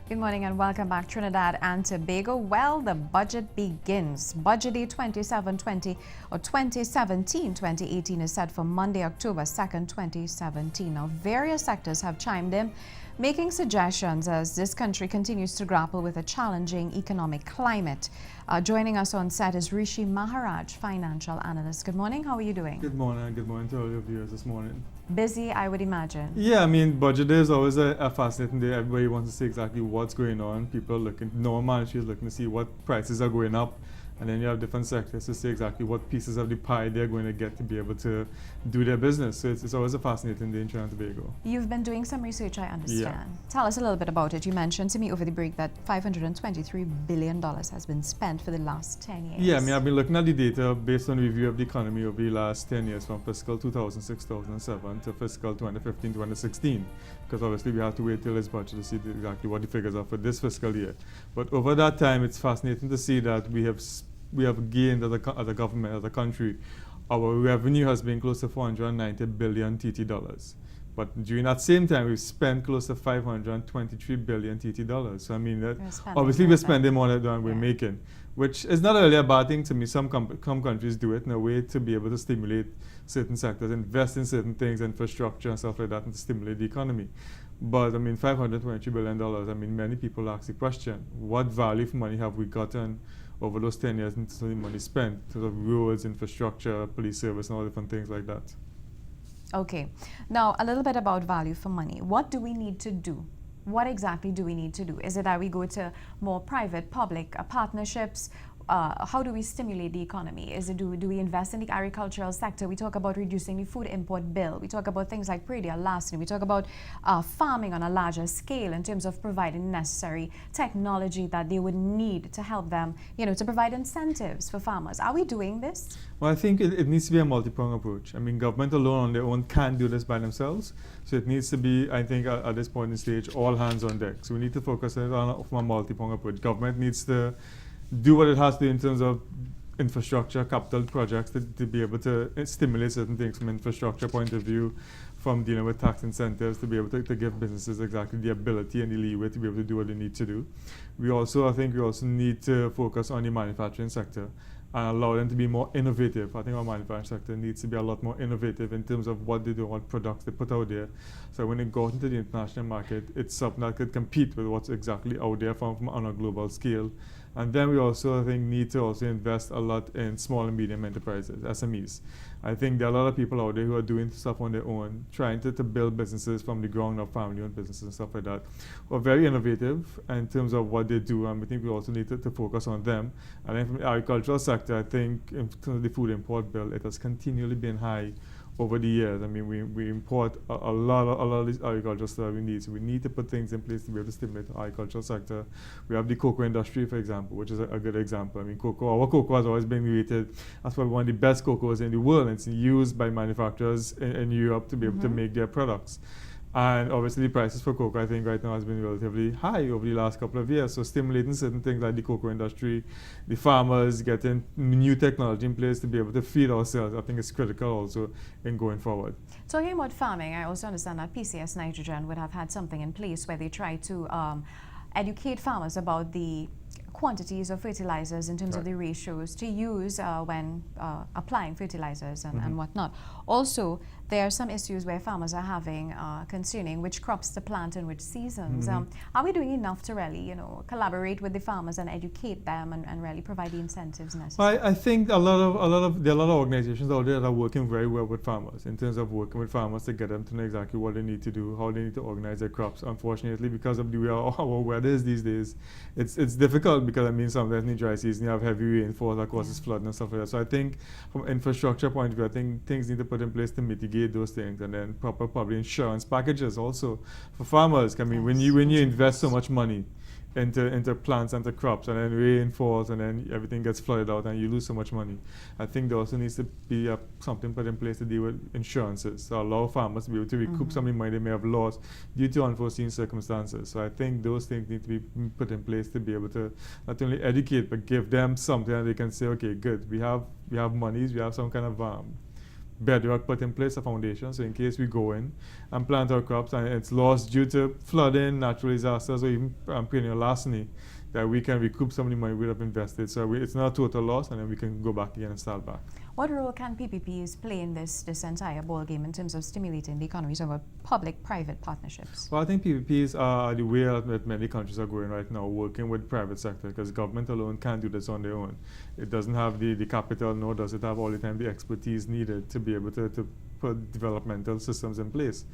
Good morning and welcome back, Trinidad and Tobago. Well, the budget begins. Budget Day 2720 or 2017-2018 is set for Monday, October 2nd, 2017. Now, various sectors have chimed in, making suggestions as this country continues to grapple with a challenging economic climate. Joining us on set is Rishi Maharaj, Financial Analyst. Good morning. How are you doing? Good morning, and good morning to all your viewers this morning. Busy, I would imagine. Yeah, I mean, budget day is always a fascinating day. Everybody wants to see exactly what's going on. People are looking, no managers looking to see what prices are going up. And then you have different sectors to see exactly what pieces of the pie they're going to get to be able to do their business. So it's always a fascinating day in Trinidad and Tobago. You've been doing some research, I understand. Yeah. Tell us a little bit about it. You mentioned to me over the break that $523 billion has been spent for the last 10 years. Yeah, I mean, I've been looking at the data based on review of the economy over the last 10 years from fiscal 2006-2007 to fiscal 2015-2016. Because obviously we have to wait till this budget to see exactly what the figures are for this fiscal year. But over that time, it's fascinating to see that we have gained as a government, as a country. Our revenue has been close to 490 billion TT dollars. But during that same time, we've spent close to 523 billion TT dollars. So I mean, obviously we're spending more than we're making, which is not really a bad thing to me. Some countries do it in a way to be able to stimulate certain sectors, invest in certain things, infrastructure and stuff like that, and to stimulate the economy. But I mean, $523 billion, I mean, many people ask the question, what value for money have we gotten over those 10 years in terms of the money spent, in terms of roads, infrastructure, police service, and all different things like that? Okay. Now, a little bit about value for money. What do we need to do? What exactly do we need to do? Is it that we go to more private-public partnerships? How do we stimulate the economy? Is it do we invest in the agricultural sector? We talk about reducing the food import bill. We talk about things like predial larceny. We talk about farming on a larger scale in terms of providing necessary technology that they would need to help them, to provide incentives for farmers. Are we doing this? Well, I think it needs to be a multi-pronged approach. I mean, government alone on their own can't do this by themselves. So it needs to be, I think, at this point in the stage, all hands on deck. So we need to focus on a multi-pronged approach. Government needs to do what it has to in terms of infrastructure, capital projects to be able to stimulate certain things from an infrastructure point of view, from dealing with tax incentives to be able to give businesses exactly the ability and the leeway to be able to do what they need to do. I think we also need to focus on the manufacturing sector and allow them to be more innovative. I think our manufacturing sector needs to be a lot more innovative in terms of what they do, what products they put out there. So when they go into the international market, it's something that could compete with what's exactly out there from on a global scale. And then we also, I think, need to also invest a lot in small and medium enterprises, SMEs. I think there are a lot of people out there who are doing stuff on their own, trying to build businesses from the ground up, family-owned businesses and stuff like that, who are very innovative in terms of what they do, and I think we also need to focus on them. And then from the agricultural sector, I think in terms of the food import bill, it has continually been high over the years. I mean, we import a lot of these agricultural stuff we need. So we need to put things in place to be able to stimulate the agricultural sector. We have the cocoa industry, for example, which is a good example. I mean, our cocoa has always been rated as probably one of the best cocoas in the world. And it's used by manufacturers in Europe to be able to make their products. And obviously the prices for cocoa, I think right now has been relatively high over the last couple of years. So stimulating certain things like the cocoa industry, the farmers, getting new technology in place to be able to feed ourselves, I think is critical also in going forward. Talking about farming, I also understand that PCS Nitrogen would have had something in place where they try to educate farmers about the quantities of fertilizers in terms of the ratios to use when applying fertilizers and whatnot. Also, there are some issues where farmers are having concerning which crops to plant in which seasons. Are we doing enough to really, collaborate with the farmers and educate them and really provide the incentives necessary? I think there are a lot of organizations out there that are working very well with farmers in terms of working with farmers to get them to know exactly what they need to do, how they need to organize their crops. Unfortunately, because of the way our weather is these days, it's difficult because I mean sometimes in the dry season you have heavy rainfall that causes flooding and stuff like that. So I think from an infrastructure point of view, I think things need to put in place to mitigate those things, and then probably insurance packages also for farmers. I mean, when you invest so much money into plants and to crops, and then rain falls and then everything gets flooded out and you lose so much money, I think there also needs to be something put in place to deal with insurances to allow farmers to be able to recoup some of the money they may have lost due to unforeseen circumstances. So I think those things need to be put in place to be able to not only educate but give them something that they can say, okay, good, we have monies, we have some kind of bedrock put in place, a foundation, so in case we go in and plant our crops and it's lost due to flooding, natural disasters, or even perennial larceny, that we can recoup some of the money we have invested. So it's not a total loss, and then we can go back again and start back. What role can PPPs play in this entire ball game in terms of stimulating the economy, so about public-private partnerships? Well, I think PPPs are the way that many countries are going right now, working with private sector, because government alone can't do this on their own. It doesn't have the capital, nor does it have all the time the expertise needed to be able to put developmental systems in place.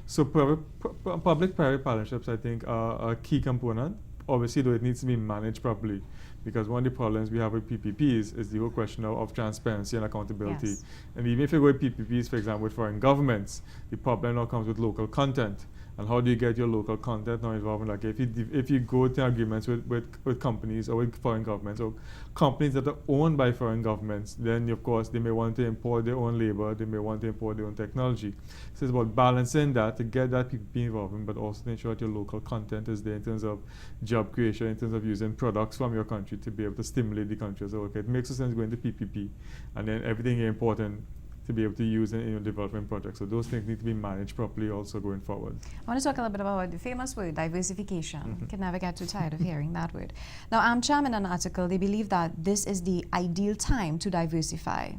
So public-private partnerships, I think, are a key component. Obviously, though, it needs to be managed properly, because one of the problems we have with PPPs is the whole question of transparency and accountability. Yes. And even if you go with PPPs, for example, with foreign governments, the problem now comes with local content. And how do you get your local content now involved? Like if you go to agreements with companies or with foreign governments or companies that are owned by foreign governments, then of course they may want to import their own labor, they may want to import their own technology. So it's about balancing that to get that PPP involvement, but also to ensure that your local content is there in terms of job creation, in terms of using products from your country to be able to stimulate the country. So okay, it makes sense going to PPP, and then everything is important to be able to use in your development projects. So those things need to be managed properly also going forward. I want to talk a little bit about the famous word, diversification. Can never get too tired of hearing that word. Now, AmCham in an article, they believe that this is the ideal time to diversify.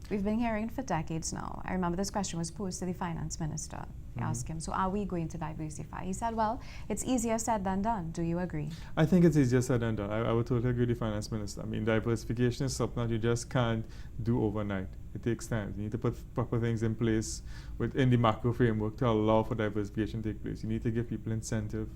We've been hearing it for decades now. I remember this question was posed to the finance minister. They asked him, so are we going to diversify? He said, well, it's easier said than done. Do you agree? I think it's easier said than done. I would totally agree with the finance minister. I mean, diversification is something that you just can't do overnight. It takes time. You need to put proper things in place within the macro framework to allow for diversification to take place. You need to give people incentive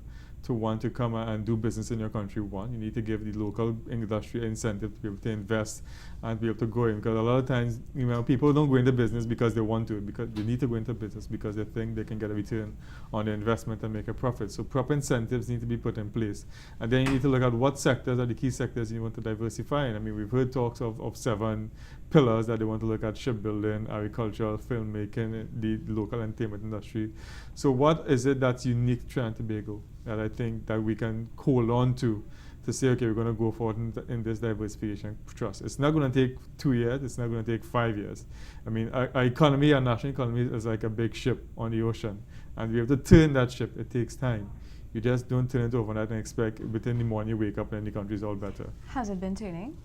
to want to come and do business in your country. One, you need to give the local industry incentive to be able to invest and be able to go in. Because a lot of times, people don't go into business because they want to, because they need to go into business because they think they can get a return on their investment and make a profit. So proper incentives need to be put in place. And then you need to look at what sectors are the key sectors you want to diversify in. I mean, we've heard talks of 7 pillars that they want to look at: shipbuilding, agriculture, filmmaking, the local entertainment industry. So what is it that's unique to Trinidad and Tobago that I think that we can hold on to say, okay, we're going to go forward in this diversification trust? It's not going to take 2 years. It's not going to take 5 years. I mean, our economy, our national economy is like a big ship on the ocean. And we have to turn that ship. It takes time. You just don't turn it overnight and expect within the morning you wake up and the country's all better. Has it been turning?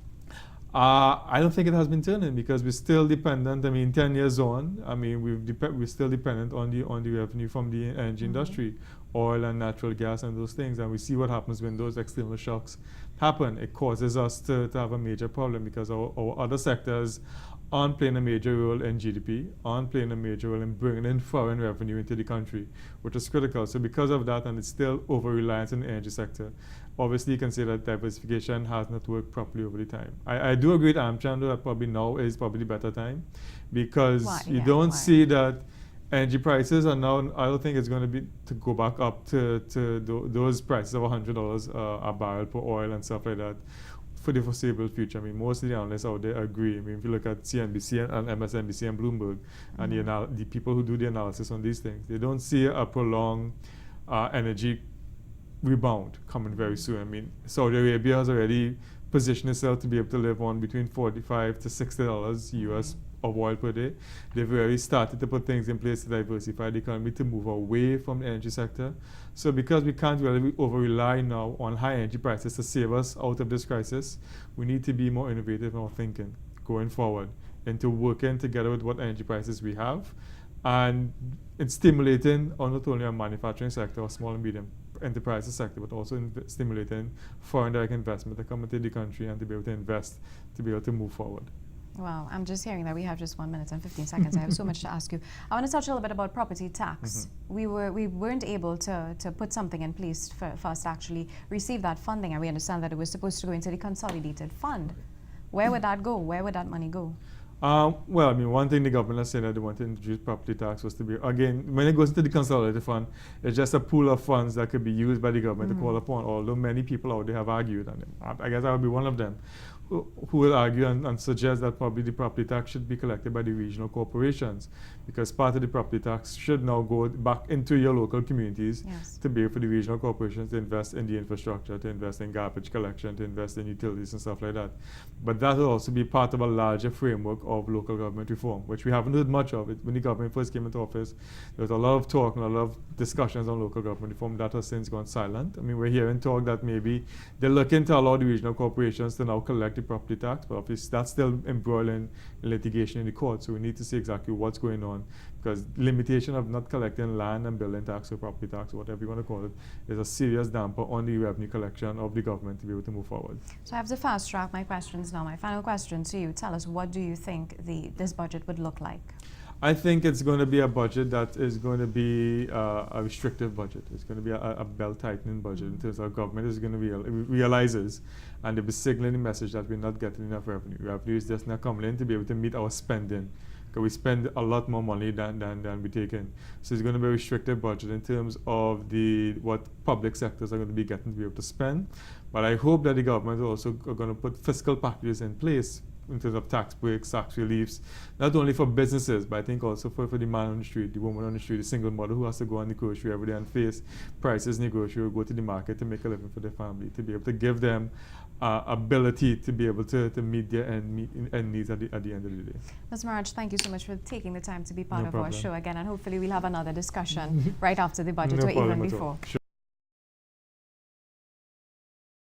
I don't think it has been turning because we're still dependent. I mean, 10 years on, I mean, we're still dependent on the revenue from the energy industry, oil and natural gas and those things. And we see what happens when those external shocks happen. It causes us to have a major problem because our other sectors aren't playing a major role in GDP, aren't playing a major role in bringing in foreign revenue into the country, which is critical. So because of that, and it's still over-reliance in the energy sector, obviously you can say that diversification has not worked properly over the time. I do agree with AmCham that probably now is probably the better time because you don't see that energy prices are now, I don't think it's going to be to go back up to those prices of $100 a barrel per oil and stuff like that for the foreseeable future. I mean, most of the analysts out there agree. I mean, if you look at CNBC and MSNBC and Bloomberg and the people who do the analysis on these things, they don't see a prolonged energy rebound coming very soon. I mean, Saudi Arabia has already positioned itself to be able to live on between $45 to $60 US of oil per day. They've already started to put things in place to diversify the economy, to move away from the energy sector. So because we can't really over-rely now on high energy prices to save us out of this crisis, we need to be more innovative in our thinking going forward into working together with what energy prices we have and it's stimulating not only our manufacturing sector or small and medium enterprises sector, but also stimulating foreign direct investment to come into the country and to be able to invest, to be able to move forward. Well, I'm just hearing that we have just 1 minute and 15 seconds. I have so much to ask you. I want to touch a little bit about property tax. We weren't able to put something in place for us to actually receive that funding, and we understand that it was supposed to go into the consolidated fund. Where would that go? Where would that money go? Well, I mean, one thing the government has said that they want to introduce property tax was to be, again, when it goes into the consolidated fund, it's just a pool of funds that could be used by the government to call upon, although many people out there have argued, and I guess I would be one of them, who will argue and suggest that probably the property tax should be collected by the regional corporations, because part of the property tax should now go back into your local communities to be able for the regional corporations to invest in the infrastructure, to invest in garbage collection, to invest in utilities and stuff like that. But that will also be part of a larger framework of local government reform, which we haven't heard much of. When the government first came into office, there was a lot of talk and a lot of discussions on local government reform. That has since gone silent. I mean, we're hearing talk that maybe they're looking to allow the regional corporations to now collect the property tax, but obviously that's still embroiled in litigation in the court. So we need to see exactly what's going on, because limitation of not collecting land and building tax or property tax, or whatever you want to call it, is a serious damper on the revenue collection of the government to be able to move forward. So I have to fast track my questions now. My final question to you: tell us, what do you think this budget would look like? I think it's going to be a budget that is going to be a restrictive budget. It's going to be a belt-tightening budget in terms of government is going to realizes, and they'll be signaling the message that we're not getting enough revenue. Revenue is just not coming in to be able to meet our spending, because we spend a lot more money than we take in. So it's going to be a restrictive budget in terms of what public sectors are going to be getting to be able to spend. But I hope that the government is also going to put fiscal packages in place in terms of tax breaks, tax reliefs, not only for businesses, but I think also for the man on the street, the woman on the street, the single mother who has to go on the grocery every day and face prices in the grocery, or go to the market to make a living for their family, to be able to give them ability to be able to meet their end needs at the end of the day. Ms. Maharaj, thank you so much for taking the time to be part No of our problem. show again, and hopefully we'll have another discussion right after the budget No or even problem at all. before. Sure.